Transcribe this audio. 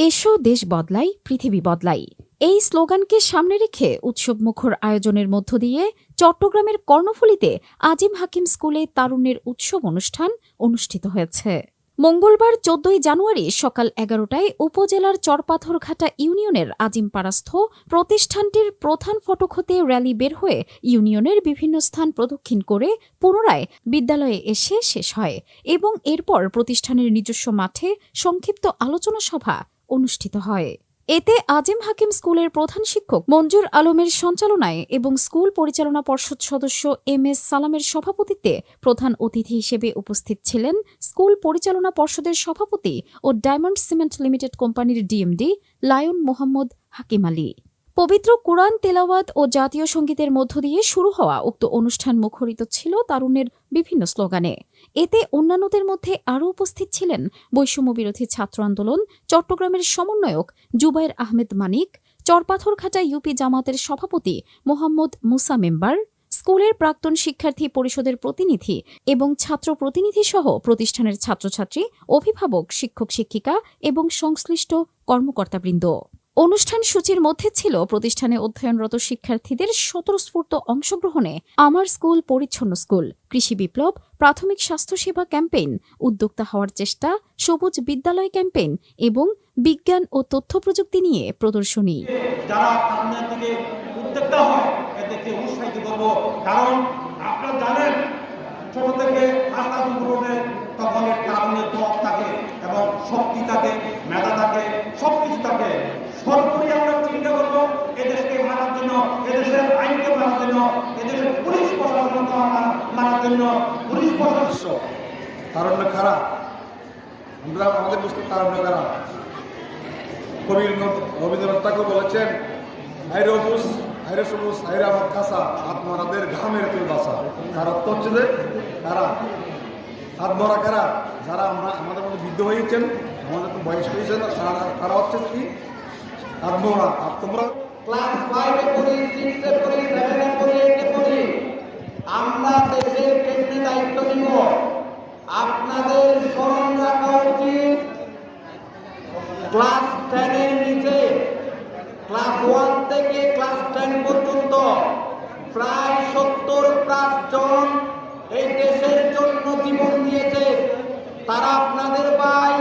এসো দেশ বদলাই, পৃথিবী বদলাই এই স্লোগানকে সামনে রেখে উৎসবমুখর আয়োজনের মধ্য দিয়ে চট্টগ্রামের কর্ণফুলীতে আজিম হাকিম স্কুলে তারুণ্যের উৎসব অনুষ্ঠান অনুষ্ঠিত হয়েছে। মঙ্গলবার ১৪ জানুয়ারি সকাল ১১টায় উপজেলার চরপাথরঘাটা ইউনিয়নের আজিমপাড়াস্থ প্রতিষ্ঠানটির প্রধান ফটক হতে র্যালি বের হয়ে ইউনিয়নের বিভিন্ন স্থান প্রদক্ষিণ করে পুনরায় বিদ্যালয়ে এসে শেষ হয় এবং এরপর প্রতিষ্ঠানের নিজস্ব মাঠে সংক্ষিপ্ত আলোচনা সভা অনুষ্ঠিত হয়। এতে আজিম হাকিম স্কুলের প্রধান শিক্ষক মঞ্জুর আলমের সঞ্চালনায় এবং স্কুল পরিচালনা পর্ষদ সদস্য এম.এস. সালামের সভাপতিত্বে প্রধান অতিথি হিসেবে উপস্থিত ছিলেন স্কুল পরিচালনা পর্ষদের সভাপতি ও ডায়মন্ড সিমেন্ট লিমিটেড কোম্পানির ডিএমডি লায়ন মোহাম্মদ হাকিম আলী। পবিত্র কুরআন তেলাওয়াত ও জাতীয় সঙ্গীতের মধ্য দিয়ে শুরু হওয়া উক্ত অনুষ্ঠান মুখরিত ছিল তারুণ্যের বিভিন্ন স্লোগানে। এতে অন্যান্যদের মধ্যে আরও উপস্থিত ছিলেন বৈষম্যবিরোধী ছাত্র আন্দোলন চট্টগ্রামের সমন্বয়ক জুবায়ের আহমেদ মানিক, চরপাথরঘাটা ইউপি জামাতের সভাপতি মোহাম্মদ মুসা মেম্বার, স্কুলের প্রাক্তন শিক্ষার্থী পরিষদের প্রতিনিধি এবং ছাত্র প্রতিনিধি সহ প্রতিষ্ঠানের ছাত্রছাত্রী, অভিভাবক, শিক্ষক শিক্ষিকা এবং সংশ্লিষ্ট কর্মকর্তাবৃন্দ। অনুষ্ঠান সূচির মধ্যে ছিল প্রতিষ্ঠানে অধ্যয়নরত শিক্ষার্থীদের স্বতঃস্ফূর্ত অংশগ্রহণে আমার স্কুল পরিচ্ছন্ন স্কুল, কৃষি বিপ্লব, প্রাথমিক স্বাস্থ্যসেবা ক্যাম্পেইন, উদ্যোক্তা হওয়ার চেষ্টা, সবুজ বিদ্যালয় ক্যাম্পেইন এবং বিজ্ঞান ও তথ্য প্রযুক্তি নিয়ে প্রদর্শনী। যারা সামনের দিকে উদ্যোক্তা হয় এদেরকে উৎসাহিত করব, কারণ আপনারা জানেন ছোট থেকে আস্থা পূরণে তখন কারণের পথ থাকে এবং শক্তি থাকে, মেধা থাকে, সবকিছু থাকে। সর্বোপরি আমরা চিন্তা করব এদেশকে মানার জন্য, এদেশের আইনকে মানার জন্য, এদেশের পুলিশ প্রশাসন মানার জন্য। পুলিশ প্রশাসন তারুণ্য খারাপ, আমরা আমাদের বুঝতে তারুণ্য খারাপ। কবি রবীন্দ্রনাথ ঠাকুর বলেছেন, হাইরে অবুস, হাইরে সবুজ, হাইরে আমার কাঁচা, আত্মরাদের ঘামের তুই বাসা। তার অর্থ হচ্ছে যে তারা আত্মরা কারা, যারা আমরা আমাদের মধ্যে বৃদ্ধ হয়েছেন, আমাদের বয়স হয়েছেন, তারা হচ্ছে কি আত্মরা। আত্মরা ক্লাস 5-এ পড়ি, 6-এ পড়ি, 7-এ পড়ি, 8-এ পড়ি, আমরা দেশের কেন্দ্রে দায়িত্ব নিব। আপনাদের স্মরণ রাখা উচিত ক্লাস 10-এর নিচে, ক্লাস 1 থেকে ক্লাস 10 পর্যন্ত প্রায় 70+ জন এই দেশের জন্য জীবন দিয়েছে। তারা আপনাদের ভাই,